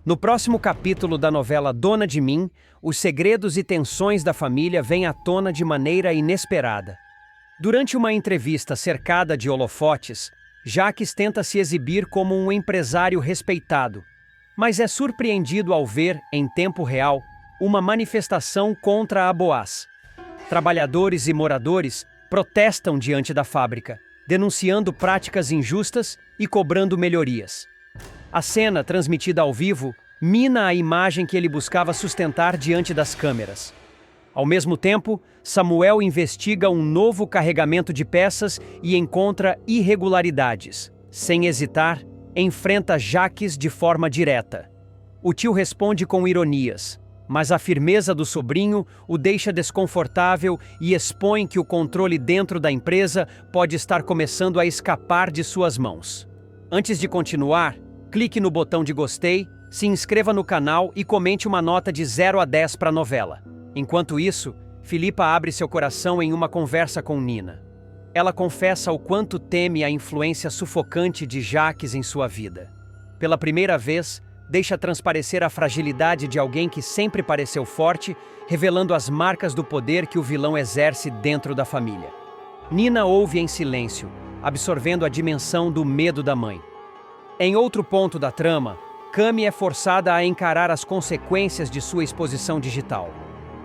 No próximo capítulo da novela Dona de Mim, os segredos e tensões da família vêm à tona de maneira inesperada. Durante uma entrevista cercada de holofotes, Jacques tenta se exibir como um empresário respeitado, mas é surpreendido ao ver, em tempo real, uma manifestação contra a Boaz. Trabalhadores e moradores protestam diante da fábrica, denunciando práticas injustas e cobrando melhorias. A cena, transmitida ao vivo, mina a imagem que ele buscava sustentar diante das câmeras. Ao mesmo tempo, Samuel investiga um novo carregamento de peças e encontra irregularidades. Sem hesitar, enfrenta Jacques de forma direta. O tio responde com ironias, mas a firmeza do sobrinho o deixa desconfortável e expõe que o controle dentro da empresa pode estar começando a escapar de suas mãos. Antes de continuar, clique no botão de gostei, se inscreva no canal e comente uma nota de 0 a 10 para a novela. Enquanto isso, Filipa abre seu coração em uma conversa com Nina. Ela confessa o quanto teme a influência sufocante de Jacques em sua vida. Pela primeira vez, deixa transparecer a fragilidade de alguém que sempre pareceu forte, revelando as marcas do poder que o vilão exerce dentro da família. Nina ouve em silêncio, absorvendo a dimensão do medo da mãe. Em outro ponto da trama, Cami é forçada a encarar as consequências de sua exposição digital.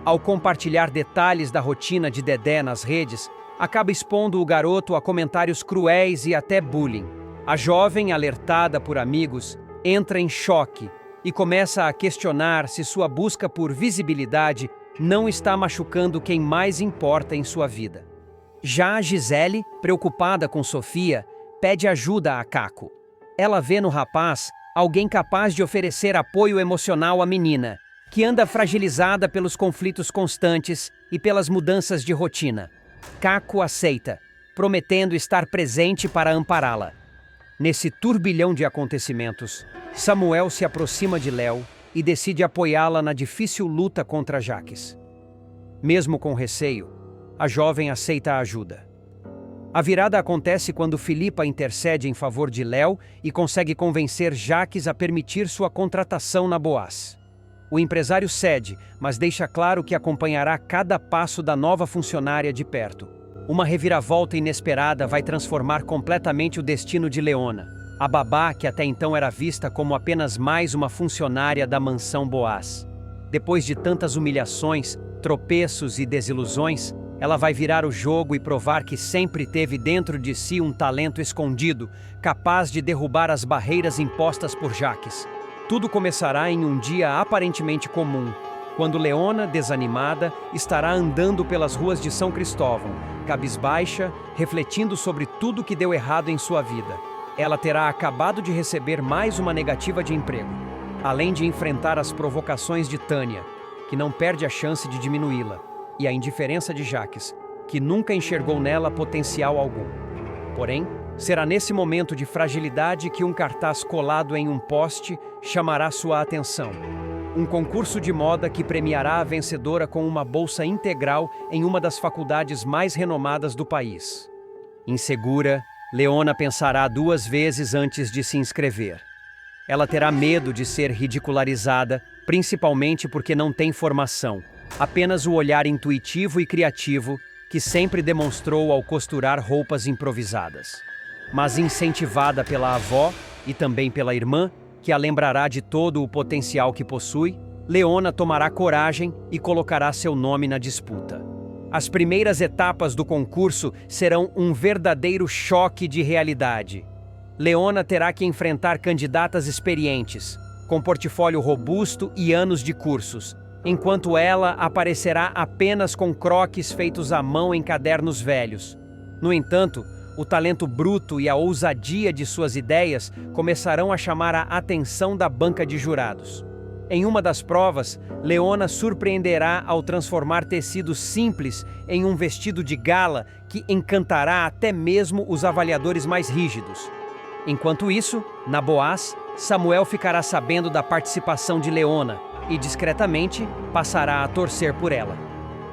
Ao compartilhar detalhes da rotina de Dedé nas redes, acaba expondo o garoto a comentários cruéis e até bullying. A jovem, alertada por amigos, entra em choque e começa a questionar se sua busca por visibilidade não está machucando quem mais importa em sua vida. Já a Gisele, preocupada com Sofia, pede ajuda a Caco. Ela vê no rapaz alguém capaz de oferecer apoio emocional à menina, que anda fragilizada pelos conflitos constantes e pelas mudanças de rotina. Caco aceita, prometendo estar presente para ampará-la. Nesse turbilhão de acontecimentos, Samuel se aproxima de Léo e decide apoiá-la na difícil luta contra Jacques. Mesmo com receio, a jovem aceita a ajuda. A virada acontece quando Filipa intercede em favor de Léo e consegue convencer Jacques a permitir sua contratação na Boaz. O empresário cede, mas deixa claro que acompanhará cada passo da nova funcionária de perto. Uma reviravolta inesperada vai transformar completamente o destino de Leona, a babá que até então era vista como apenas mais uma funcionária da mansão Boaz. Depois de tantas humilhações, tropeços e desilusões, ela vai virar o jogo e provar que sempre teve dentro de si um talento escondido, capaz de derrubar as barreiras impostas por Jacques. Tudo começará em um dia aparentemente comum, quando Leona, desanimada, estará andando pelas ruas de São Cristóvão, cabisbaixa, refletindo sobre tudo que deu errado em sua vida. Ela terá acabado de receber mais uma negativa de emprego, além de enfrentar as provocações de Tânia, que não perde a chance de diminuí-la, e a indiferença de Jacques, que nunca enxergou nela potencial algum. Porém, será nesse momento de fragilidade que um cartaz colado em um poste chamará sua atenção. Um concurso de moda que premiará a vencedora com uma bolsa integral em uma das faculdades mais renomadas do país. Insegura, Leona pensará 2 vezes antes de se inscrever. Ela terá medo de ser ridicularizada, principalmente porque não tem formação, apenas o olhar intuitivo e criativo que sempre demonstrou ao costurar roupas improvisadas. Mas incentivada pela avó e também pela irmã, que a lembrará de todo o potencial que possui, Leona tomará coragem e colocará seu nome na disputa. As primeiras etapas do concurso serão um verdadeiro choque de realidade. Leona terá que enfrentar candidatas experientes, com portfólio robusto e anos de cursos, enquanto ela aparecerá apenas com croquis feitos à mão em cadernos velhos. No entanto, o talento bruto e a ousadia de suas ideias começarão a chamar a atenção da banca de jurados. Em uma das provas, Leona surpreenderá ao transformar tecidos simples em um vestido de gala que encantará até mesmo os avaliadores mais rígidos. Enquanto isso, na Boaz, Samuel ficará sabendo da participação de Leona e, discretamente, passará a torcer por ela.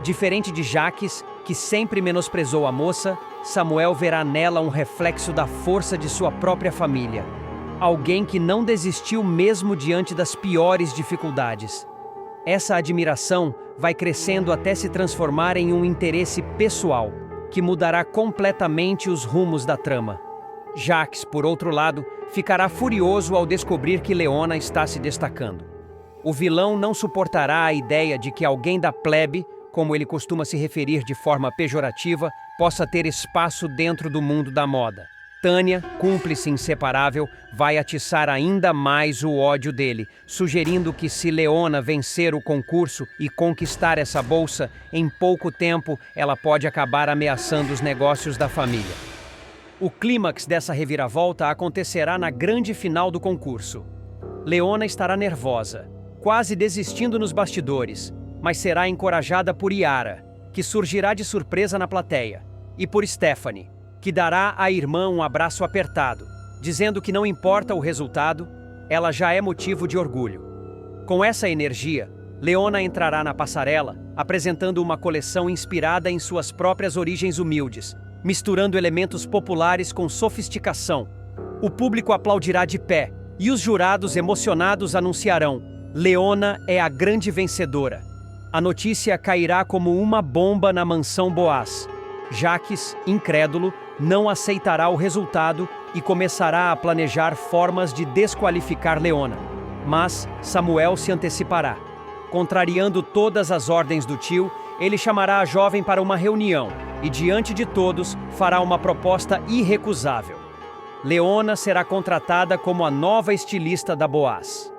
Diferente de Jacques, que sempre menosprezou a moça, Samuel verá nela um reflexo da força de sua própria família. alguém que não desistiu mesmo diante das piores dificuldades. Essa admiração vai crescendo até se transformar em um interesse pessoal, que mudará completamente os rumos da trama. Jacques, por outro lado, ficará furioso ao descobrir que Leona está se destacando. O vilão não suportará a ideia de que alguém da plebe, como ele costuma se referir de forma pejorativa, possa ter espaço dentro do mundo da moda. Tânia, cúmplice inseparável, vai atiçar ainda mais o ódio dele, sugerindo que se Leona vencer o concurso e conquistar essa bolsa, em pouco tempo ela pode acabar ameaçando os negócios da família. O clímax dessa reviravolta acontecerá na grande final do concurso. Leona estará nervosa, quase desistindo nos bastidores, mas será encorajada por Yara, que surgirá de surpresa na plateia, e por Stephanie, que dará à irmã um abraço apertado, dizendo que não importa o resultado, ela já é motivo de orgulho. Com essa energia, Leona entrará na passarela, apresentando uma coleção inspirada em suas próprias origens humildes, misturando elementos populares com sofisticação. O público aplaudirá de pé, e os jurados emocionados anunciarão: Leona é a grande vencedora. A notícia cairá como uma bomba na mansão Boaz. Jacques, incrédulo, não aceitará o resultado e começará a planejar formas de desqualificar Leona. Mas Samuel se antecipará. Contrariando todas as ordens do tio, ele chamará a jovem para uma reunião e, diante de todos, fará uma proposta irrecusável. Leona será contratada como a nova estilista da Boaz.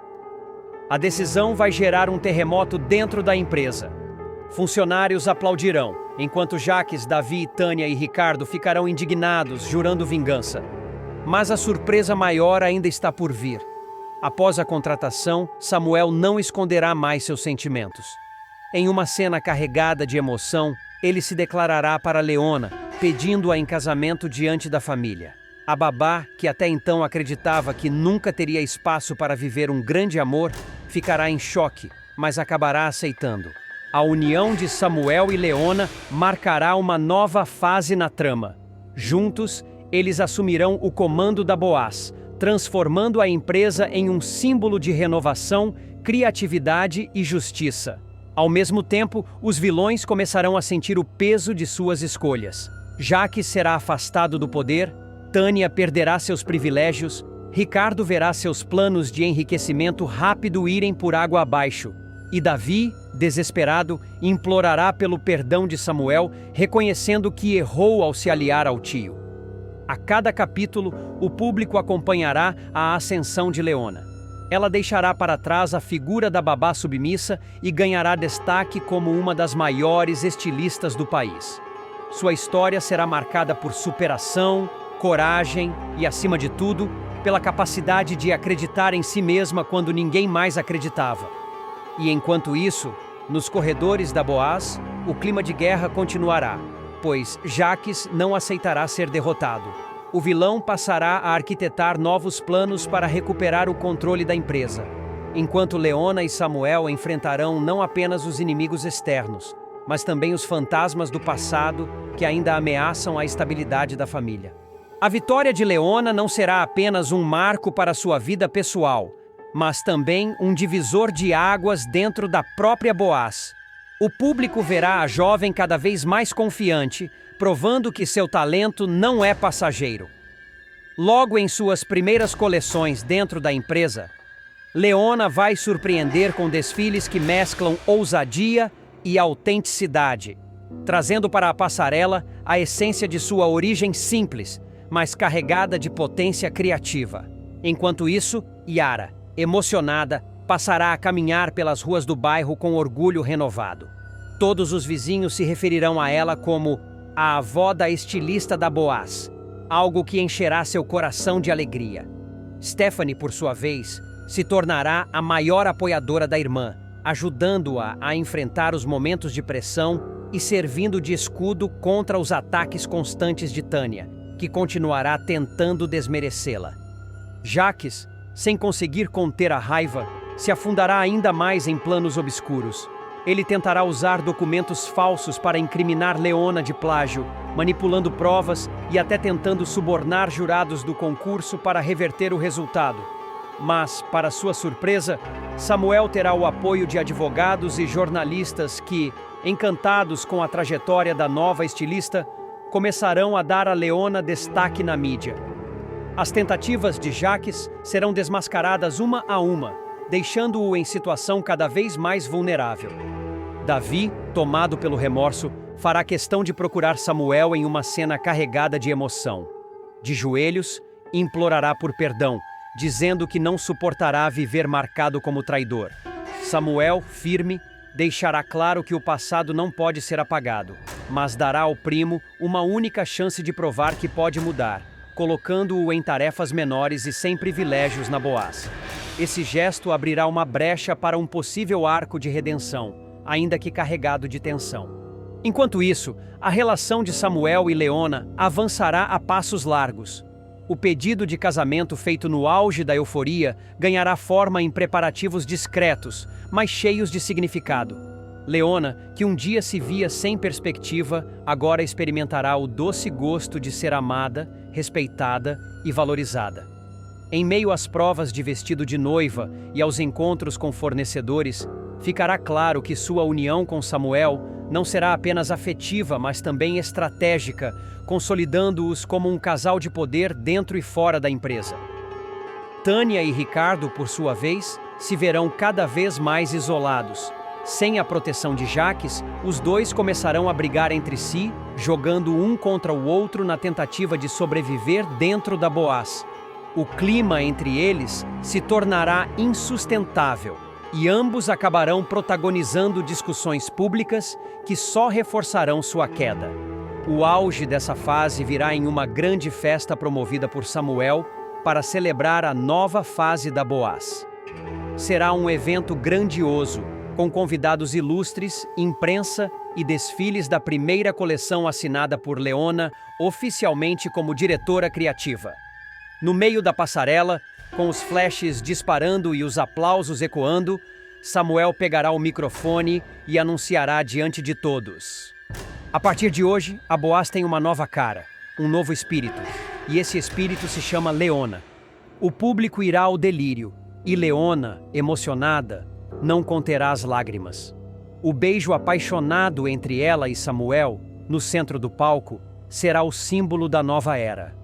A decisão vai gerar um terremoto dentro da empresa. Funcionários aplaudirão, enquanto Jacques, Davi, Tânia e Ricardo ficarão indignados, jurando vingança. Mas a surpresa maior ainda está por vir. Após a contratação, Samuel não esconderá mais seus sentimentos. Em uma cena carregada de emoção, ele se declarará para Leona, pedindo-a em casamento diante da família. A babá, que até então acreditava que nunca teria espaço para viver um grande amor, ficará em choque, mas acabará aceitando. A união de Samuel e Leona marcará uma nova fase na trama. Juntos, eles assumirão o comando da Boaz, transformando a empresa em um símbolo de renovação, criatividade e justiça. Ao mesmo tempo, os vilões começarão a sentir o peso de suas escolhas. Jacques será afastado do poder, Tânia perderá seus privilégios, Ricardo verá seus planos de enriquecimento rápido irem por água abaixo, e Davi, desesperado, implorará pelo perdão de Samuel, reconhecendo que errou ao se aliar ao tio. A cada capítulo, o público acompanhará a ascensão de Leona. Ela deixará para trás a figura da babá submissa e ganhará destaque como uma das maiores estilistas do país. Sua história será marcada por superação, coragem e, acima de tudo, pela capacidade de acreditar em si mesma quando ninguém mais acreditava. E enquanto isso, nos corredores da Boaz, o clima de guerra continuará, pois Jacques não aceitará ser derrotado. O vilão passará a arquitetar novos planos para recuperar o controle da empresa, enquanto Leona e Samuel enfrentarão não apenas os inimigos externos, mas também os fantasmas do passado que ainda ameaçam a estabilidade da família. A vitória de Leona não será apenas um marco para sua vida pessoal, mas também um divisor de águas dentro da própria Boaz. O público verá a jovem cada vez mais confiante, provando que seu talento não é passageiro. Logo em suas primeiras coleções dentro da empresa, Leona vai surpreender com desfiles que mesclam ousadia e autenticidade, trazendo para a passarela a essência de sua origem simples, mas carregada de potência criativa. Enquanto isso, Yara, emocionada, passará a caminhar pelas ruas do bairro com orgulho renovado. Todos os vizinhos se referirão a ela como a avó da estilista da Boaz, algo que encherá seu coração de alegria. Stephanie, por sua vez, se tornará a maior apoiadora da irmã, ajudando-a a enfrentar os momentos de pressão e servindo de escudo contra os ataques constantes de Tânia, que continuará tentando desmerecê-la. Jacques, sem conseguir conter a raiva, se afundará ainda mais em planos obscuros. Ele tentará usar documentos falsos para incriminar Leona de plágio, manipulando provas e até tentando subornar jurados do concurso para reverter o resultado. Mas, para sua surpresa, Samuel terá o apoio de advogados e jornalistas que, encantados com a trajetória da nova estilista, começarão a dar a Leona destaque na mídia. As tentativas de Jacques serão desmascaradas uma a uma, deixando-o em situação cada vez mais vulnerável. Davi, tomado pelo remorso, fará questão de procurar Samuel em uma cena carregada de emoção. De joelhos, implorará por perdão, dizendo que não suportará viver marcado como traidor. Samuel, firme, deixará claro que o passado não pode ser apagado, mas dará ao primo uma única chance de provar que pode mudar, colocando-o em tarefas menores e sem privilégios na Boaz. Esse gesto abrirá uma brecha para um possível arco de redenção, ainda que carregado de tensão. Enquanto isso, a relação de Samuel e Leona avançará a passos largos. O pedido de casamento feito no auge da euforia ganhará forma em preparativos discretos, mas cheios de significado. Leona, que um dia se via sem perspectiva, agora experimentará o doce gosto de ser amada, respeitada e valorizada. Em meio às provas de vestido de noiva e aos encontros com fornecedores, ficará claro que sua união com Samuel não será apenas afetiva, mas também estratégica, consolidando-os como um casal de poder dentro e fora da empresa. Tânia e Ricardo, por sua vez, se verão cada vez mais isolados. Sem a proteção de Jacques, os dois começarão a brigar entre si, jogando um contra o outro na tentativa de sobreviver dentro da Boaz. O clima entre eles se tornará insustentável e ambos acabarão protagonizando discussões públicas que só reforçarão sua queda. O auge dessa fase virá em uma grande festa promovida por Samuel para celebrar a nova fase da Boaz. Será um evento grandioso, com convidados ilustres, imprensa e desfiles da primeira coleção assinada por Leona, oficialmente como diretora criativa. No meio da passarela, com os flashes disparando e os aplausos ecoando, Samuel pegará o microfone e anunciará diante de todos. A partir de hoje, a Boaz tem uma nova cara, um novo espírito, e esse espírito se chama Leona. O público irá ao delírio, e Leona, emocionada, não conterá as lágrimas. O beijo apaixonado entre ela e Samuel, no centro do palco, será o símbolo da nova era.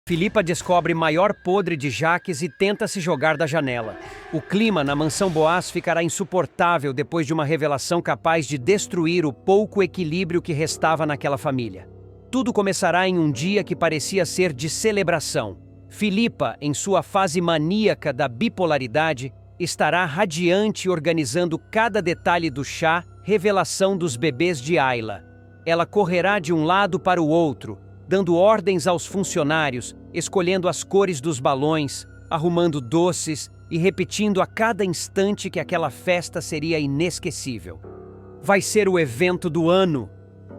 Filipa descobre maior podre de Jacques e tenta se jogar da janela. O clima na mansão Boaz ficará insuportável depois de uma revelação capaz de destruir o pouco equilíbrio que restava naquela família. Tudo começará em um dia que parecia ser de celebração. Filipa, em sua fase maníaca da bipolaridade, estará radiante organizando cada detalhe do chá, revelação dos bebês de Ayla. Ela correrá de um lado para o outro, dando ordens aos funcionários, escolhendo as cores dos balões, arrumando doces e repetindo a cada instante que aquela festa seria inesquecível. Vai ser o evento do ano!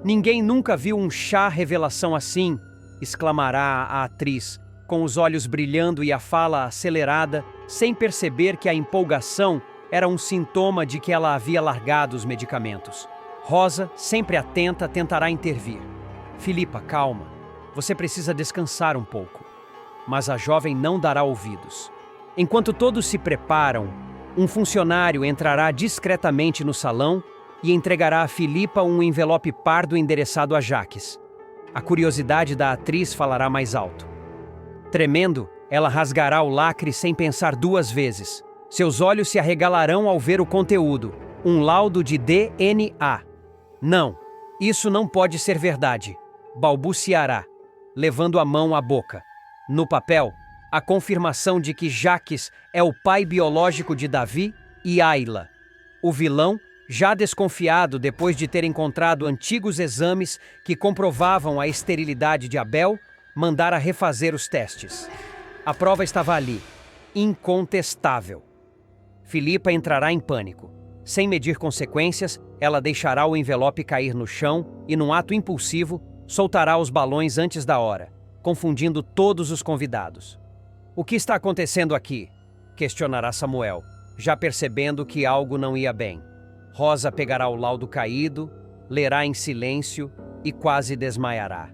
Ninguém nunca viu um chá revelação assim, exclamará a atriz, com os olhos brilhando e a fala acelerada, sem perceber que a empolgação era um sintoma de que ela havia largado os medicamentos. Rosa, sempre atenta, tentará intervir. Filipa, calma. Você precisa descansar um pouco. Mas a jovem não dará ouvidos. Enquanto todos se preparam, um funcionário entrará discretamente no salão e entregará a Filipa um envelope pardo endereçado a Jacques. A curiosidade da atriz falará mais alto. Tremendo, ela rasgará o lacre sem pensar duas vezes. Seus olhos se arregalarão ao ver o conteúdo. Um laudo de DNA. Não, isso não pode ser verdade. Balbuciará, levando a mão à boca. No papel, a confirmação de que Jacques é o pai biológico de Davi e Ayla. O vilão, já desconfiado depois de ter encontrado antigos exames que comprovavam a esterilidade de Abel, mandara refazer os testes. A prova estava ali, incontestável. Filipa entrará em pânico. Sem medir consequências, ela deixará o envelope cair no chão e, num ato impulsivo, soltará os balões antes da hora, confundindo todos os convidados. O que está acontecendo aqui? Questionará Samuel, já percebendo que algo não ia bem. Rosa pegará o laudo caído, lerá em silêncio e quase desmaiará.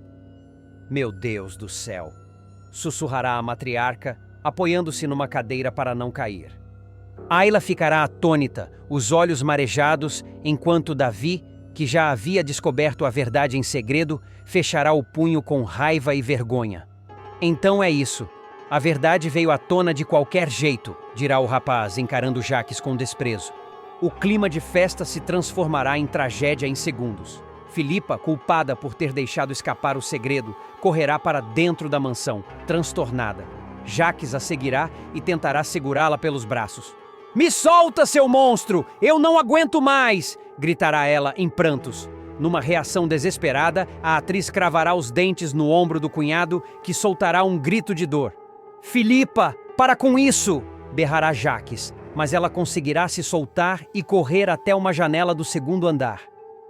Meu Deus do céu! Sussurrará a matriarca, apoiando-se numa cadeira para não cair. Ayla ficará atônita, os olhos marejados, enquanto Davi, que já havia descoberto a verdade em segredo, fechará o punho com raiva e vergonha. Então é isso. A verdade veio à tona de qualquer jeito, dirá o rapaz, encarando Jacques com desprezo. O clima de festa se transformará em tragédia em segundos. Filipa, culpada por ter deixado escapar o segredo, correrá para dentro da mansão, transtornada. Jacques a seguirá e tentará segurá-la pelos braços. "Me solta, seu monstro! Eu não aguento mais!" gritará ela em prantos. Numa reação desesperada, a atriz cravará os dentes no ombro do cunhado, que soltará um grito de dor. "Filipa, para com isso!" berrará Jacques, mas ela conseguirá se soltar e correr até uma janela do segundo andar.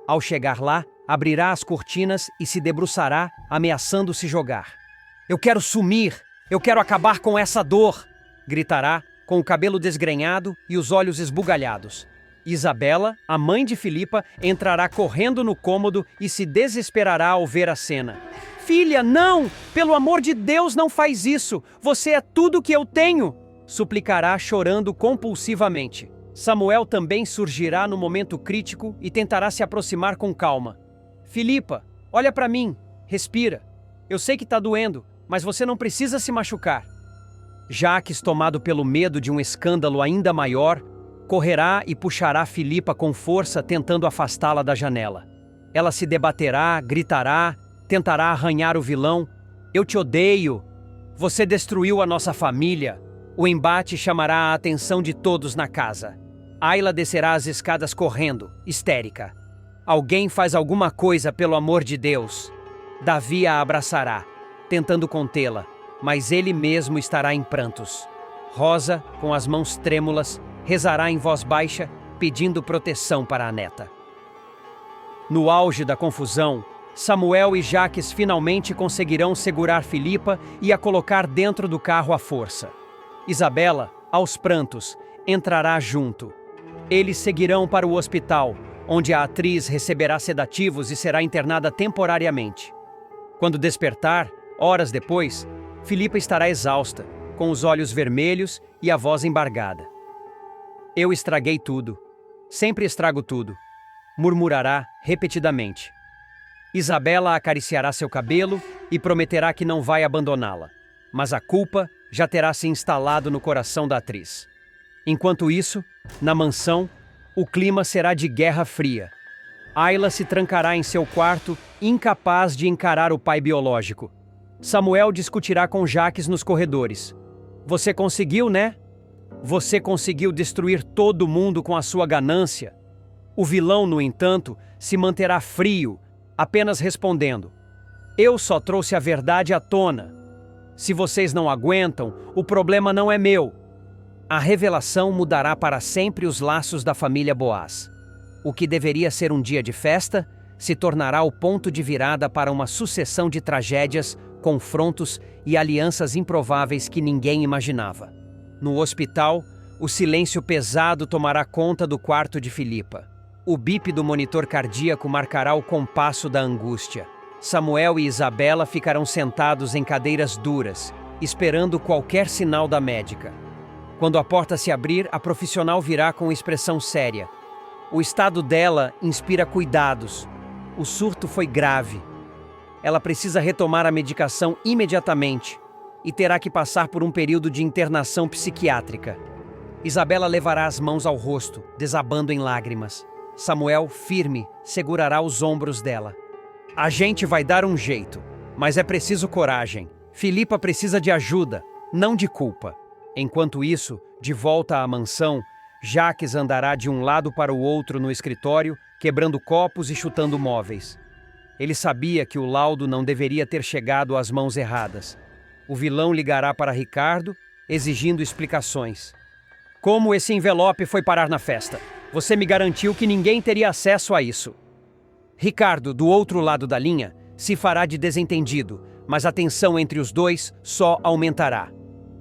Ao chegar lá, abrirá as cortinas e se debruçará, ameaçando se jogar. "Eu quero sumir! Eu quero acabar com essa dor!" gritará, com o cabelo desgrenhado e os olhos esbugalhados. Isabela, a mãe de Filipa, entrará correndo no cômodo e se desesperará ao ver a cena. "Filha, não! Pelo amor de Deus, não faz isso! Você é tudo que eu tenho!" suplicará chorando compulsivamente. Samuel também surgirá no momento crítico e tentará se aproximar com calma. "Filipa, olha para mim, respira. Eu sei que está doendo, mas você não precisa se machucar." Jacques, tomado pelo medo de um escândalo ainda maior, correrá e puxará Filipa com força, tentando afastá-la da janela. Ela se debaterá, gritará, tentará arranhar o vilão. "Eu te odeio! Você destruiu a nossa família!" O embate chamará a atenção de todos na casa. Ayla descerá as escadas correndo, histérica. "Alguém faz alguma coisa, pelo amor de Deus!" Davi a abraçará, tentando contê-la, mas ele mesmo estará em prantos. Rosa, com as mãos trêmulas, rezará em voz baixa, pedindo proteção para a neta. No auge da confusão, Samuel e Jacques finalmente conseguirão segurar Filipa e a colocar dentro do carro à força. Isabela, aos prantos, entrará junto. Eles seguirão para o hospital, onde a atriz receberá sedativos e será internada temporariamente. Quando despertar, horas depois, Filipa estará exausta, com os olhos vermelhos e a voz embargada. "Eu estraguei tudo. Sempre estrago tudo", murmurará repetidamente. Isabela acariciará seu cabelo e prometerá que não vai abandoná-la, mas a culpa já terá se instalado no coração da atriz. Enquanto isso, na mansão, o clima será de guerra fria. Ayla se trancará em seu quarto, incapaz de encarar o pai biológico. Samuel discutirá com Jacques nos corredores. "Você conseguiu, né? Você conseguiu destruir todo mundo com a sua ganância." O vilão, no entanto, se manterá frio, apenas respondendo: "Eu só trouxe a verdade à tona. Se vocês não aguentam, o problema não é meu." A revelação mudará para sempre os laços da família Boaz. O que deveria ser um dia de festa se tornará o ponto de virada para uma sucessão de tragédias, confrontos e alianças improváveis que ninguém imaginava. No hospital, o silêncio pesado tomará conta do quarto de Filipa. O bip do monitor cardíaco marcará o compasso da angústia. Samuel e Isabela ficarão sentados em cadeiras duras, esperando qualquer sinal da médica. Quando a porta se abrir, a profissional virá com expressão séria. O estado dela inspira cuidados. O surto foi grave. Ela precisa retomar a medicação imediatamente e terá que passar por um período de internação psiquiátrica. Isabela levará as mãos ao rosto, desabando em lágrimas. Samuel, firme, segurará os ombros dela. "A gente vai dar um jeito, mas é preciso coragem. Filipa precisa de ajuda, não de culpa." Enquanto isso, de volta à mansão, Jacques andará de um lado para o outro no escritório, quebrando copos e chutando móveis. Ele sabia que o laudo não deveria ter chegado às mãos erradas. O vilão ligará para Ricardo, exigindo explicações. "Como esse envelope foi parar na festa? Você me garantiu que ninguém teria acesso a isso." Ricardo, do outro lado da linha, se fará de desentendido, mas a tensão entre os dois só aumentará.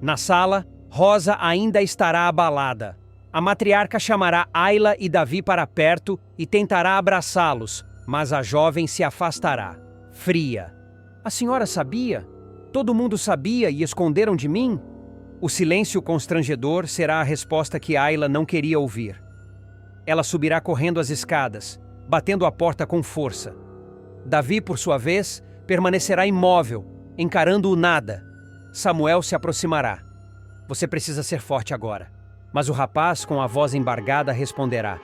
Na sala, Rosa ainda estará abalada. A matriarca chamará Ayla e Davi para perto e tentará abraçá-los, Mas a jovem se afastará, fria. A senhora sabia? Todo mundo sabia e esconderam de mim? O silêncio constrangedor será a resposta que Ayla não queria ouvir. Ela subirá correndo as escadas, batendo a porta com força. Davi, por sua vez, permanecerá imóvel, encarando o nada. Samuel se aproximará. Você precisa ser forte agora. Mas o rapaz, com a voz embargada, responderá: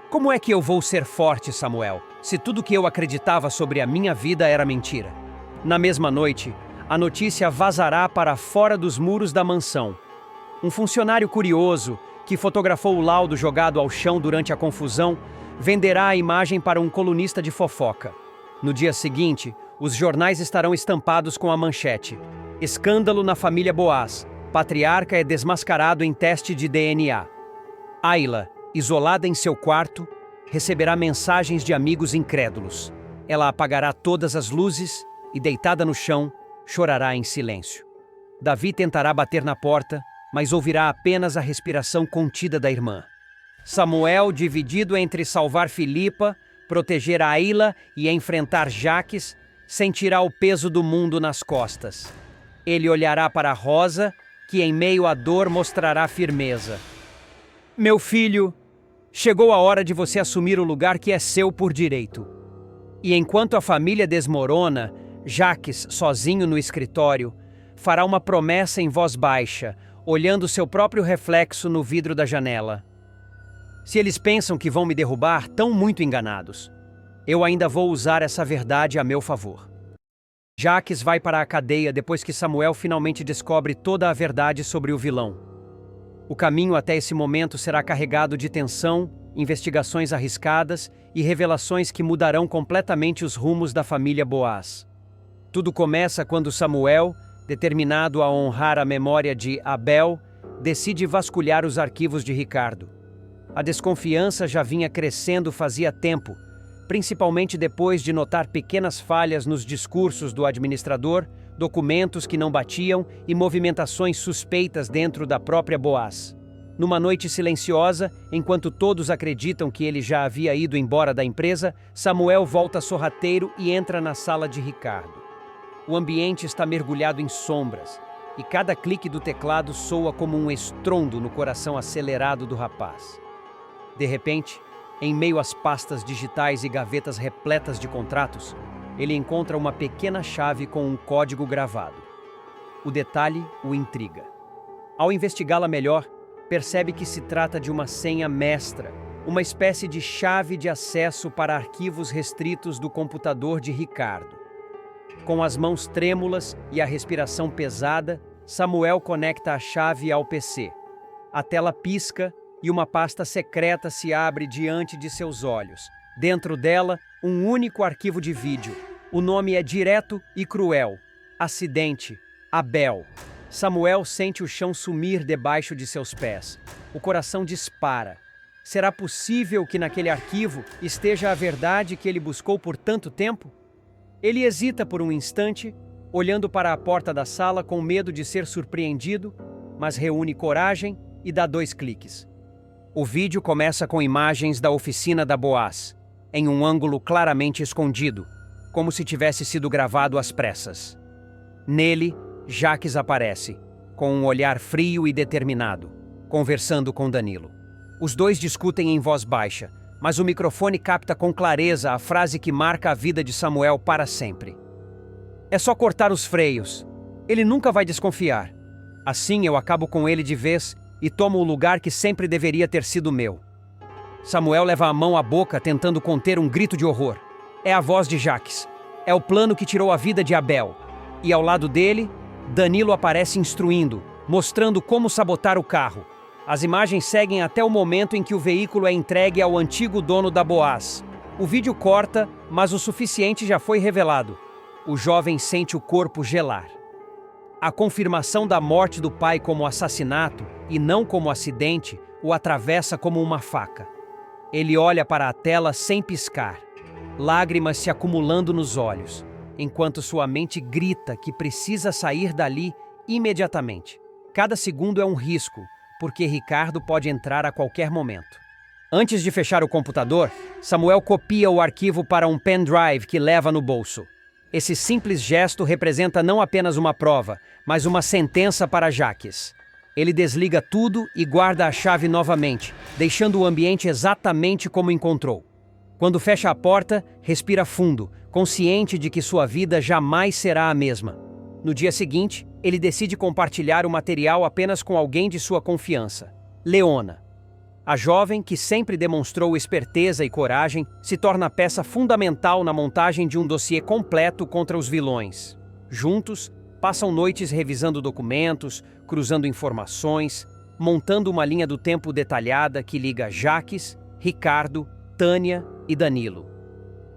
Como é que eu vou ser forte, Samuel, se tudo que eu acreditava sobre a minha vida era mentira? Na mesma noite, a notícia vazará para fora dos muros da mansão. Um funcionário curioso, que fotografou o laudo jogado ao chão durante a confusão, venderá a imagem para um colunista de fofoca. No dia seguinte, os jornais estarão estampados com a manchete: Escândalo na família Boaz. Patriarca é desmascarado em teste de DNA. Ayla, isolada em seu quarto, receberá mensagens de amigos incrédulos. Ela apagará todas as luzes e, deitada no chão, chorará em silêncio. Davi tentará bater na porta, mas ouvirá apenas a respiração contida da irmã. Samuel, dividido entre salvar Filipa, proteger Ayla e enfrentar Jaques, sentirá o peso do mundo nas costas. Ele olhará para Rosa, que em meio à dor mostrará firmeza. Meu filho, chegou a hora de você assumir o lugar que é seu por direito. E enquanto a família desmorona, Jaques, sozinho no escritório, fará uma promessa em voz baixa, olhando seu próprio reflexo no vidro da janela. Se eles pensam que vão me derrubar, tão muito enganados. Eu ainda vou usar essa verdade a meu favor. Jaques vai para a cadeia depois que Samuel finalmente descobre toda a verdade sobre o vilão. O caminho até esse momento será carregado de tensão, investigações arriscadas e revelações que mudarão completamente os rumos da família Boaz. Tudo começa quando Samuel, determinado a honrar a memória de Abel, decide vasculhar os arquivos de Ricardo. A desconfiança já vinha crescendo fazia tempo, principalmente depois de notar pequenas falhas nos discursos do administrador, documentos que não batiam e movimentações suspeitas dentro da própria Boaz. Numa noite silenciosa, enquanto todos acreditam que ele já havia ido embora da empresa, Samuel volta sorrateiro e entra na sala de Ricardo. O ambiente está mergulhado em sombras, e cada clique do teclado soa como um estrondo no coração acelerado do rapaz. De repente, em meio às pastas digitais e gavetas repletas de contratos, ele encontra uma pequena chave com um código gravado. O detalhe o intriga. Ao investigá-la melhor, percebe que se trata de uma senha mestra, uma espécie de chave de acesso para arquivos restritos do computador de Ricardo. Com as mãos trêmulas e a respiração pesada, Samuel conecta a chave ao PC. A tela pisca e uma pasta secreta se abre diante de seus olhos. Dentro dela, um único arquivo de vídeo. O nome é direto e cruel: Acidente, Abel. Samuel sente o chão sumir debaixo de seus pés. O coração dispara. Será possível que naquele arquivo esteja a verdade que ele buscou por tanto tempo? Ele hesita por um instante, olhando para a porta da sala com medo de ser surpreendido, mas reúne coragem e dá 2 cliques. O vídeo começa com imagens da oficina da Boaz, em um ângulo claramente escondido, como se tivesse sido gravado às pressas. Nele, Jaques aparece, com um olhar frio e determinado, conversando com Danilo. Os dois discutem em voz baixa, mas o microfone capta com clareza a frase que marca a vida de Samuel para sempre. É só cortar os freios. Ele nunca vai desconfiar. Assim eu acabo com ele de vez e tomo o lugar que sempre deveria ter sido meu. Samuel leva a mão à boca tentando conter um grito de horror. É a voz de Jaques. É o plano que tirou a vida de Abel. E ao lado dele, Danilo aparece instruindo, mostrando como sabotar o carro. As imagens seguem até o momento em que o veículo é entregue ao antigo dono da Boaz. O vídeo corta, mas o suficiente já foi revelado. O jovem sente o corpo gelar. A confirmação da morte do pai como assassinato, e não como acidente, o atravessa como uma faca. Ele olha para a tela sem piscar, lágrimas se acumulando nos olhos, enquanto sua mente grita que precisa sair dali imediatamente. Cada segundo é um risco, porque Ricardo pode entrar a qualquer momento. Antes de fechar o computador, Samuel copia o arquivo para um pendrive que leva no bolso. Esse simples gesto representa não apenas uma prova, mas uma sentença para Jacques. Ele desliga tudo e guarda a chave novamente, deixando o ambiente exatamente como encontrou. Quando fecha a porta, respira fundo, consciente de que sua vida jamais será a mesma. No dia seguinte, ele decide compartilhar o material apenas com alguém de sua confiança, Leona. A jovem, que sempre demonstrou esperteza e coragem, se torna peça fundamental na montagem de um dossiê completo contra os vilões. Juntos, passam noites revisando documentos, cruzando informações, montando uma linha do tempo detalhada que liga Jacques, Ricardo, Tânia e Danilo.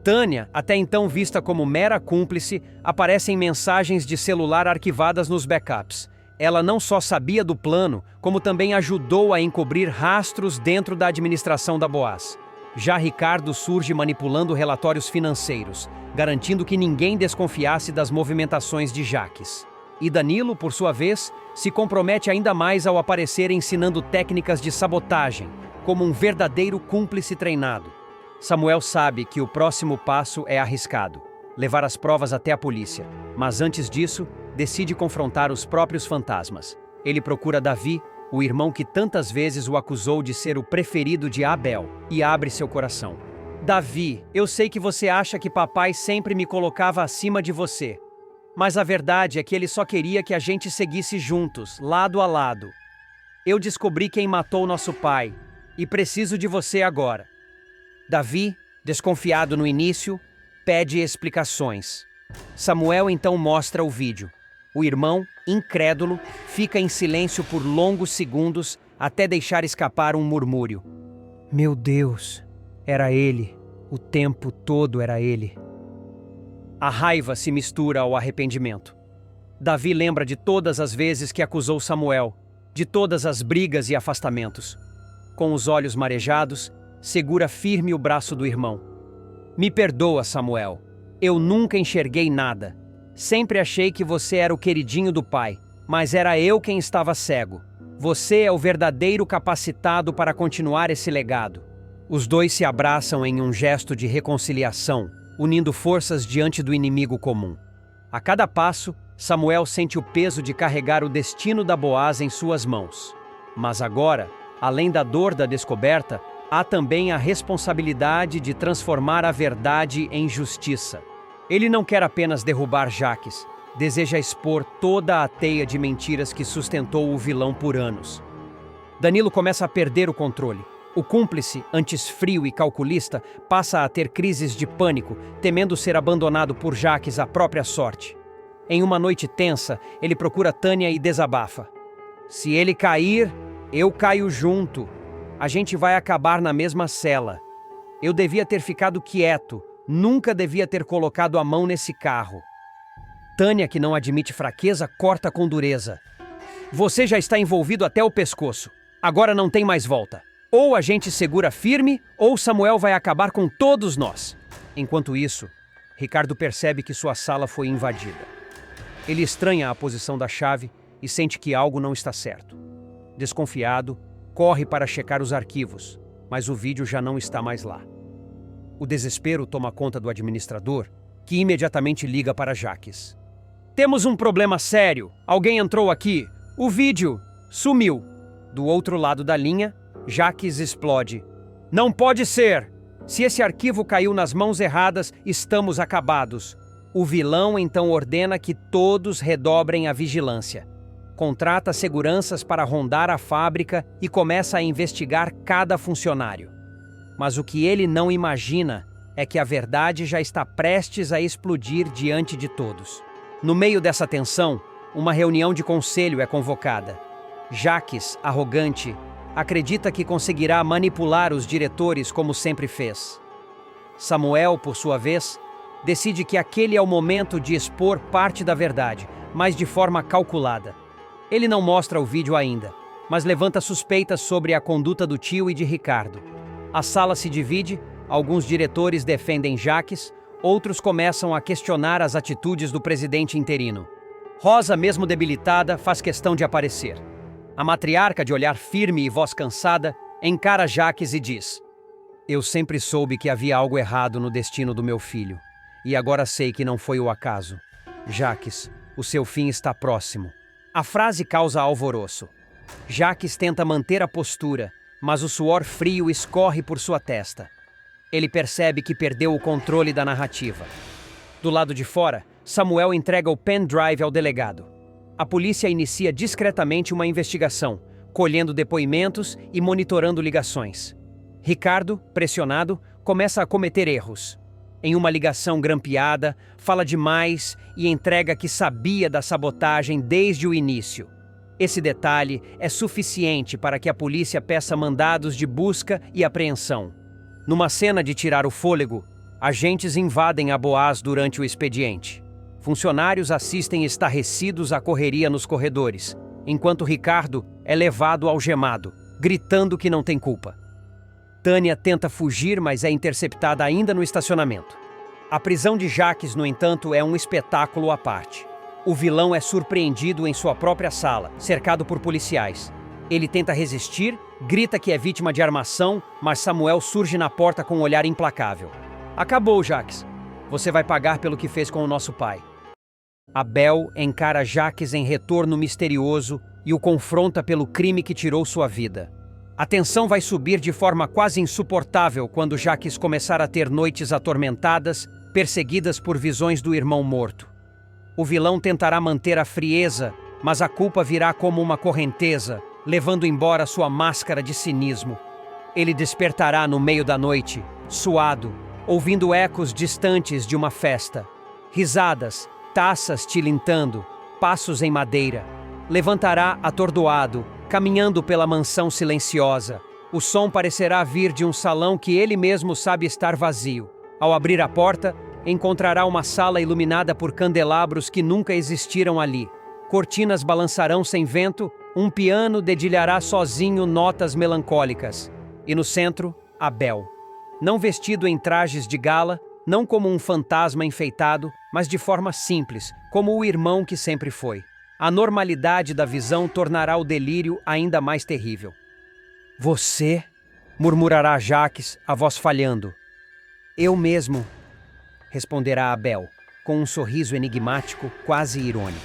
Tânia, até então vista como mera cúmplice, aparece em mensagens de celular arquivadas nos backups. Ela não só sabia do plano, como também ajudou a encobrir rastros dentro da administração da Boaz. Já Ricardo surge manipulando relatórios financeiros, garantindo que ninguém desconfiasse das movimentações de Jacques. E Danilo, por sua vez, se compromete ainda mais ao aparecer ensinando técnicas de sabotagem, como um verdadeiro cúmplice treinado. Samuel sabe que o próximo passo é arriscado, levar as provas até a polícia, mas antes disso, decide confrontar os próprios fantasmas. Ele procura Davi, o irmão que tantas vezes o acusou de ser o preferido de Abel, e abre seu coração. Davi, eu sei que você acha que papai sempre me colocava acima de você, mas a verdade é que ele só queria que a gente seguisse juntos, lado a lado. Eu descobri quem matou nosso pai, e preciso de você agora. Davi, desconfiado no início, pede explicações. Samuel então mostra o vídeo. O irmão, incrédulo, fica em silêncio por longos segundos até deixar escapar um murmúrio. Meu Deus, era ele. O tempo todo era ele. A raiva se mistura ao arrependimento. Davi lembra de todas as vezes que acusou Samuel, de todas as brigas e afastamentos. Com os olhos marejados, segura firme o braço do irmão. Me perdoa, Samuel. Eu nunca enxerguei nada. Sempre achei que você era o queridinho do pai, mas era eu quem estava cego. Você é o verdadeiro capacitado para continuar esse legado. Os dois se abraçam em um gesto de reconciliação, unindo forças diante do inimigo comum. A cada passo, Samuel sente o peso de carregar o destino da Boaz em suas mãos. Mas agora, além da dor da descoberta, há também a responsabilidade de transformar a verdade em justiça. Ele não quer apenas derrubar Jacques, deseja expor toda a teia de mentiras que sustentou o vilão por anos. Danilo começa a perder o controle. O cúmplice, antes frio e calculista, passa a ter crises de pânico, temendo ser abandonado por Jacques à própria sorte. Em uma noite tensa, ele procura Tânia e desabafa. Se ele cair, eu caio junto. A gente vai acabar na mesma cela. Eu devia ter ficado quieto. Nunca devia ter colocado a mão nesse carro. Tânia, que não admite fraqueza, corta com dureza. Você já está envolvido até o pescoço. Agora não tem mais volta. Ou a gente segura firme, ou Samuel vai acabar com todos nós. Enquanto isso, Ricardo percebe que sua sala foi invadida. Ele estranha a posição da chave e sente que algo não está certo. Desconfiado, corre para checar os arquivos, mas o vídeo já não está mais lá. O desespero toma conta do administrador, que imediatamente liga para Jacques. Temos um problema sério. Alguém entrou aqui. O vídeo sumiu. Do outro lado da linha, Jacques explode. Não pode ser! Se esse arquivo caiu nas mãos erradas, estamos acabados. O vilão então ordena que todos redobrem a vigilância. Contrata seguranças para rondar a fábrica e começa a investigar cada funcionário. Mas o que ele não imagina é que a verdade já está prestes a explodir diante de todos. No meio dessa tensão, uma reunião de conselho é convocada. Jacques, arrogante, acredita que conseguirá manipular os diretores como sempre fez. Samuel, por sua vez, decide que aquele é o momento de expor parte da verdade, mas de forma calculada. Ele não mostra o vídeo ainda, mas levanta suspeitas sobre a conduta do tio e de Ricardo. A sala se divide, alguns diretores defendem Jacques, outros começam a questionar as atitudes do presidente interino. Rosa, mesmo debilitada, faz questão de aparecer. A matriarca, de olhar firme e voz cansada, encara Jaques e diz: Eu sempre soube que havia algo errado no destino do meu filho, e agora sei que não foi o acaso. Jaques, o seu fim está próximo. A frase causa alvoroço. Jaques tenta manter a postura, mas o suor frio escorre por sua testa. Ele percebe que perdeu o controle da narrativa. Do lado de fora, Samuel entrega o pendrive ao delegado. A polícia inicia discretamente uma investigação, colhendo depoimentos e monitorando ligações. Ricardo, pressionado, começa a cometer erros. Em uma ligação grampeada, fala demais e entrega que sabia da sabotagem desde o início. Esse detalhe é suficiente para que a polícia peça mandados de busca e apreensão. Numa cena de tirar o fôlego, agentes invadem a Boaz durante o expediente. Funcionários assistem estarrecidos à correria nos corredores, enquanto Ricardo é levado algemado, gritando que não tem culpa. Tânia tenta fugir, mas é interceptada ainda no estacionamento. A prisão de Jaques, no entanto, é um espetáculo à parte. O vilão é surpreendido em sua própria sala, cercado por policiais. Ele tenta resistir, grita que é vítima de armação, mas Samuel surge na porta com um olhar implacável. Acabou, Jaques. Você vai pagar pelo que fez com o nosso pai. Abel encara Jaques em retorno misterioso e o confronta pelo crime que tirou sua vida. A tensão vai subir de forma quase insuportável quando Jaques começar a ter noites atormentadas, perseguidas por visões do irmão morto. O vilão tentará manter a frieza, mas a culpa virá como uma correnteza, levando embora sua máscara de cinismo. Ele despertará no meio da noite, suado, ouvindo ecos distantes de uma festa. Risadas, taças tilintando, passos em madeira. Levantará atordoado, caminhando pela mansão silenciosa. O som parecerá vir de um salão que ele mesmo sabe estar vazio. Ao abrir a porta, encontrará uma sala iluminada por candelabros que nunca existiram ali. Cortinas balançarão sem vento, um piano dedilhará sozinho notas melancólicas. E no centro, Abel. Não vestido em trajes de gala, não como um fantasma enfeitado, mas de forma simples, como o irmão que sempre foi. A normalidade da visão tornará o delírio ainda mais terrível. Você? Murmurará Jaques, a voz falhando. Eu mesmo, responderá Abel, com um sorriso enigmático, quase irônico.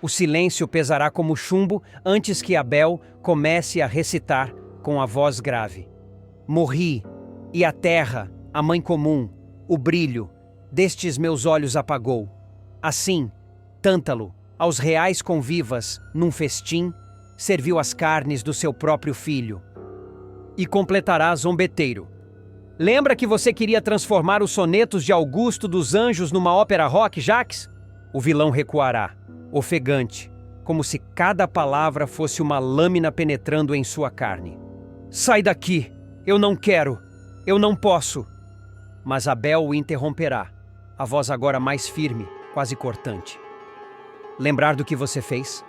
O silêncio pesará como chumbo antes que Abel comece a recitar com a voz grave. Morri, e a terra, a mãe comum, o brilho, destes meus olhos apagou. Assim, Tântalo, aos reais convivas, num festim, serviu as carnes do seu próprio filho. E completará zombeteiro. Lembra que você queria transformar os sonetos de Augusto dos Anjos numa ópera rock, Jaques? O vilão recuará, ofegante, como se cada palavra fosse uma lâmina penetrando em sua carne. Sai daqui! Eu não quero! Eu não posso! Mas Abel o interromperá, a voz agora mais firme, quase cortante. Lembrar do que você fez?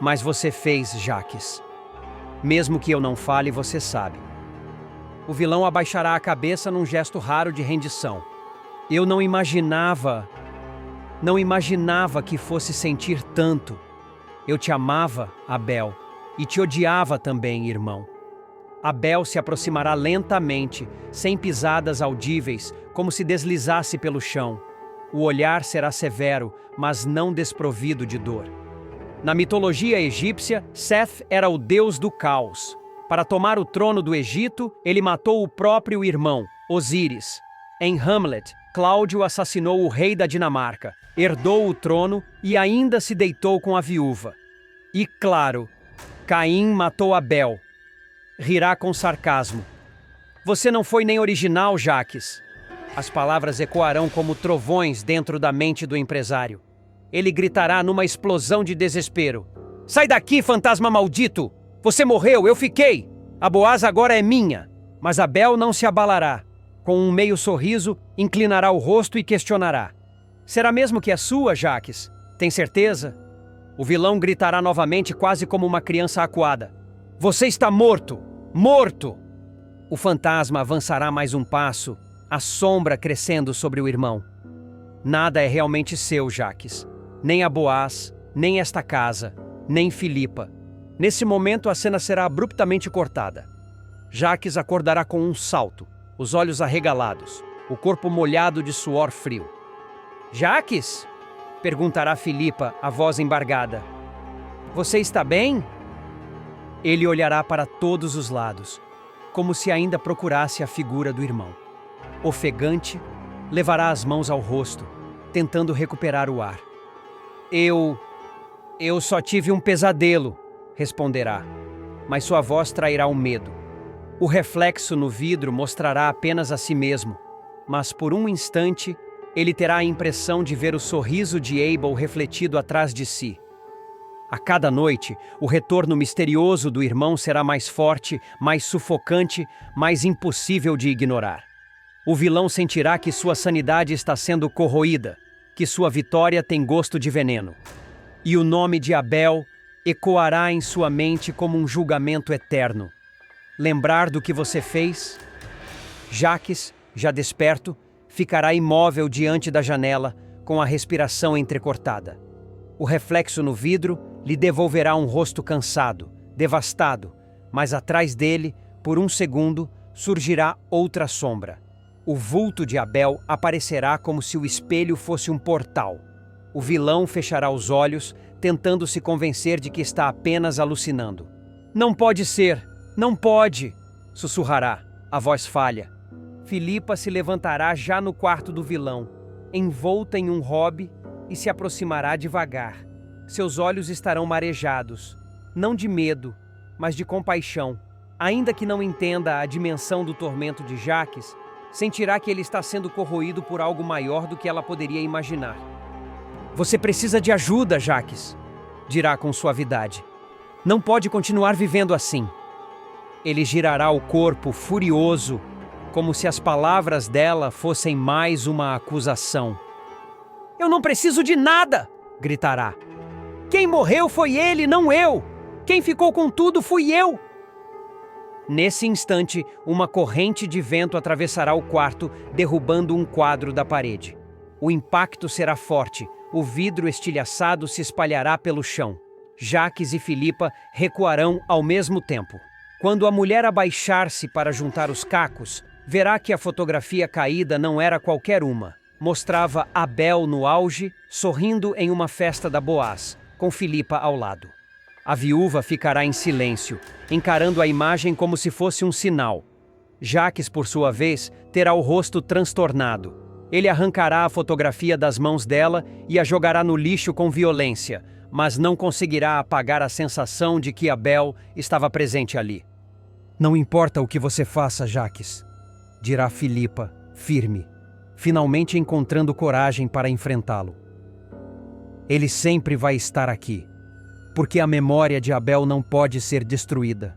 Mas você fez, Jaques. Mesmo que eu não fale, você sabe. O vilão abaixará a cabeça num gesto raro de rendição. Eu não imaginava que fosse sentir tanto. Eu te amava, Abel, e te odiava também, irmão. Abel se aproximará lentamente, sem pisadas audíveis, como se deslizasse pelo chão. O olhar será severo, mas não desprovido de dor. Na mitologia egípcia, Seth era o deus do caos. Para tomar o trono do Egito, ele matou o próprio irmão, Osíris. Em Hamlet, Cláudio assassinou o rei da Dinamarca, herdou o trono e ainda se deitou com a viúva. E, claro, Caim matou Abel. Rirá com sarcasmo. Você não foi nem original, Jaques. As palavras ecoarão como trovões dentro da mente do empresário. Ele gritará numa explosão de desespero. Sai daqui, fantasma maldito! Você morreu, eu fiquei! A Boaz agora é minha! Mas Abel não se abalará. Com um meio sorriso, inclinará o rosto e questionará. Será mesmo que é sua, Jaques? Tem certeza? O vilão gritará novamente, quase como uma criança acuada. Você está morto! Morto! O fantasma avançará mais um passo, a sombra crescendo sobre o irmão. Nada é realmente seu, Jaques. Nem a Boaz, nem esta casa, nem Filipa. Nesse momento, a cena será abruptamente cortada. Jacques acordará com um salto, os olhos arregalados, o corpo molhado de suor frio. Jacques? Perguntará Filipa, a voz embargada. Você está bem? Ele olhará para todos os lados, como se ainda procurasse a figura do irmão. Ofegante, levará as mãos ao rosto, tentando recuperar o ar. Eu só tive um pesadelo, responderá, mas sua voz trairá o medo. O reflexo no vidro mostrará apenas a si mesmo, mas por um instante ele terá a impressão de ver o sorriso de Abel refletido atrás de si. A cada noite, o retorno misterioso do irmão será mais forte, mais sufocante, mais impossível de ignorar. O vilão sentirá que sua sanidade está sendo corroída, que sua vitória tem gosto de veneno. E o nome de Abel ecoará em sua mente como um julgamento eterno. Lembrar do que você fez? Jacques, já desperto, ficará imóvel diante da janela, com a respiração entrecortada. O reflexo no vidro lhe devolverá um rosto cansado, devastado, mas atrás dele, por um segundo, surgirá outra sombra. O vulto de Abel aparecerá como se o espelho fosse um portal. O vilão fechará os olhos, tentando se convencer de que está apenas alucinando. Não pode ser! Não pode! Sussurrará. A voz falha. Filipa se levantará já no quarto do vilão, envolta em um robe, e se aproximará devagar. Seus olhos estarão marejados, não de medo, mas de compaixão. Ainda que não entenda a dimensão do tormento de Jacques, sentirá que ele está sendo corroído por algo maior do que ela poderia imaginar. Você precisa de ajuda, Jacques, dirá com suavidade. Não pode continuar vivendo assim. Ele girará o corpo furioso, como se as palavras dela fossem mais uma acusação. Eu não preciso de nada, gritará. Quem morreu foi ele, não eu. Quem ficou com tudo fui eu. Nesse instante, uma corrente de vento atravessará o quarto, derrubando um quadro da parede. O impacto será forte, o vidro estilhaçado se espalhará pelo chão. Jacques e Filipa recuarão ao mesmo tempo. Quando a mulher abaixar-se para juntar os cacos, verá que a fotografia caída não era qualquer uma. Mostrava Abel no auge, sorrindo em uma festa da Boaz, com Filipa ao lado. A viúva ficará em silêncio, encarando a imagem como se fosse um sinal. Jacques, por sua vez, terá o rosto transtornado. Ele arrancará a fotografia das mãos dela e a jogará no lixo com violência, mas não conseguirá apagar a sensação de que Abel estava presente ali. Não importa o que você faça, Jacques, dirá Filipa, firme, finalmente encontrando coragem para enfrentá-lo. Ele sempre vai estar aqui, porque a memória de Abel não pode ser destruída.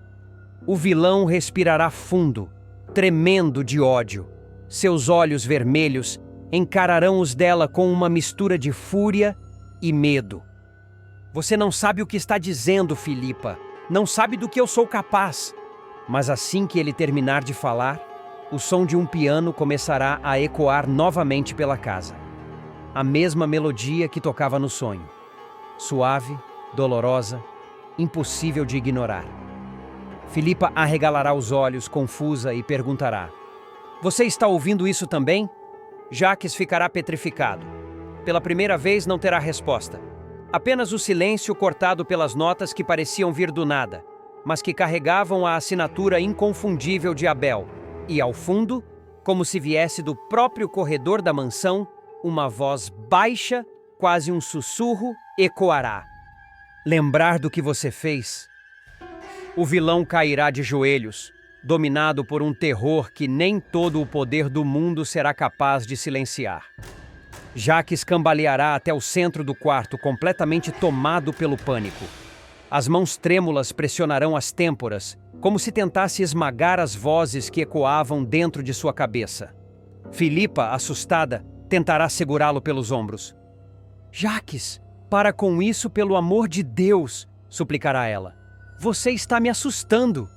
O vilão respirará fundo, tremendo de ódio. Seus olhos vermelhos encararão os dela com uma mistura de fúria e medo. Você não sabe o que está dizendo, Filipa. Não sabe do que eu sou capaz. Mas assim que ele terminar de falar, o som de um piano começará a ecoar novamente pela casa. A mesma melodia que tocava no sonho. Suave, dolorosa, impossível de ignorar. Filipa arregalará os olhos, confusa, e perguntará: Você está ouvindo isso também? Jacques ficará petrificado. Pela primeira vez não terá resposta. Apenas o silêncio cortado pelas notas que pareciam vir do nada, mas que carregavam a assinatura inconfundível de Abel. E ao fundo, como se viesse do próprio corredor da mansão, uma voz baixa, quase um sussurro, ecoará. Lembrar do que você fez? O vilão cairá de joelhos, dominado por um terror que nem todo o poder do mundo será capaz de silenciar. Jacques cambaleará até o centro do quarto, completamente tomado pelo pânico. As mãos trêmulas pressionarão as têmporas, como se tentasse esmagar as vozes que ecoavam dentro de sua cabeça. Filipa, assustada, tentará segurá-lo pelos ombros. Jacques, para com isso, pelo amor de Deus, suplicará ela. Você está me assustando.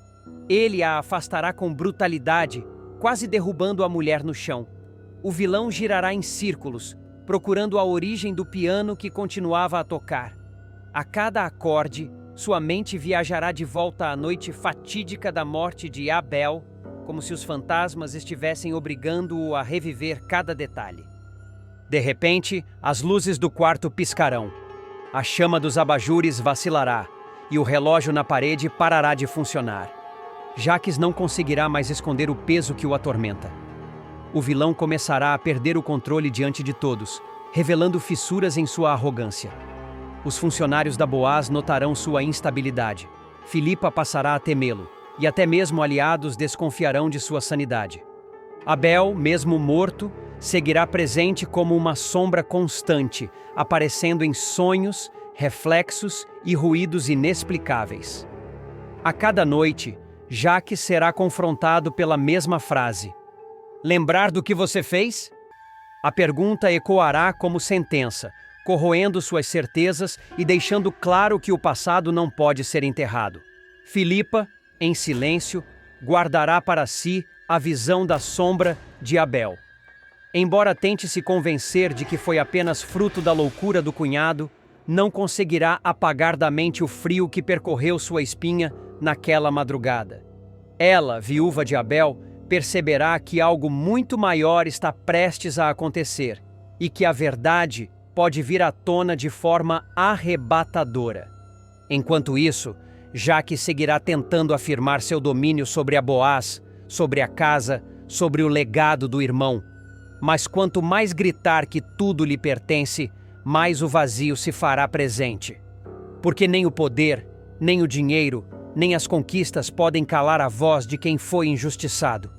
Ele a afastará com brutalidade, quase derrubando a mulher no chão. O vilão girará em círculos, procurando a origem do piano que continuava a tocar. A cada acorde, Sua mente viajará de volta à noite fatídica da morte de Abel, como se os fantasmas estivessem obrigando-o a reviver cada detalhe. De repente, as luzes do quarto piscarão. A chama dos abajures vacilará e o relógio na parede parará de funcionar. Jacques não conseguirá mais esconder o peso que o atormenta. O vilão começará a perder o controle diante de todos, revelando fissuras em sua arrogância. Os funcionários da Boaz notarão sua instabilidade. Filipa passará a temê-lo, e até mesmo aliados desconfiarão de sua sanidade. Abel, mesmo morto, seguirá presente como uma sombra constante, aparecendo em sonhos, reflexos e ruídos inexplicáveis. A cada noite, Jacques será confrontado pela mesma frase: "Lembrar do que você fez?" A pergunta ecoará como sentença, corroendo suas certezas e deixando claro que o passado não pode ser enterrado. Filipa, em silêncio, guardará para si a visão da sombra de Abel. Embora tente se convencer de que foi apenas fruto da loucura do cunhado, não conseguirá apagar da mente o frio que percorreu sua espinha naquela madrugada. Ela, viúva de Abel, perceberá que algo muito maior está prestes a acontecer e que a verdade pode vir à tona de forma arrebatadora. Enquanto isso, Jacques seguirá tentando afirmar seu domínio sobre a Boaz, sobre a casa, sobre o legado do irmão. Mas quanto mais gritar que tudo lhe pertence, mais o vazio se fará presente. Porque nem o poder, nem o dinheiro, nem as conquistas podem calar a voz de quem foi injustiçado.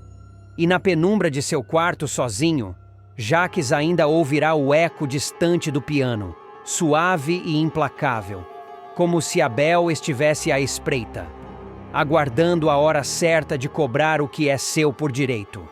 E na penumbra de seu quarto sozinho, Jacques ainda ouvirá o eco distante do piano, suave e implacável, como se Abel estivesse à espreita, aguardando a hora certa de cobrar o que é seu por direito.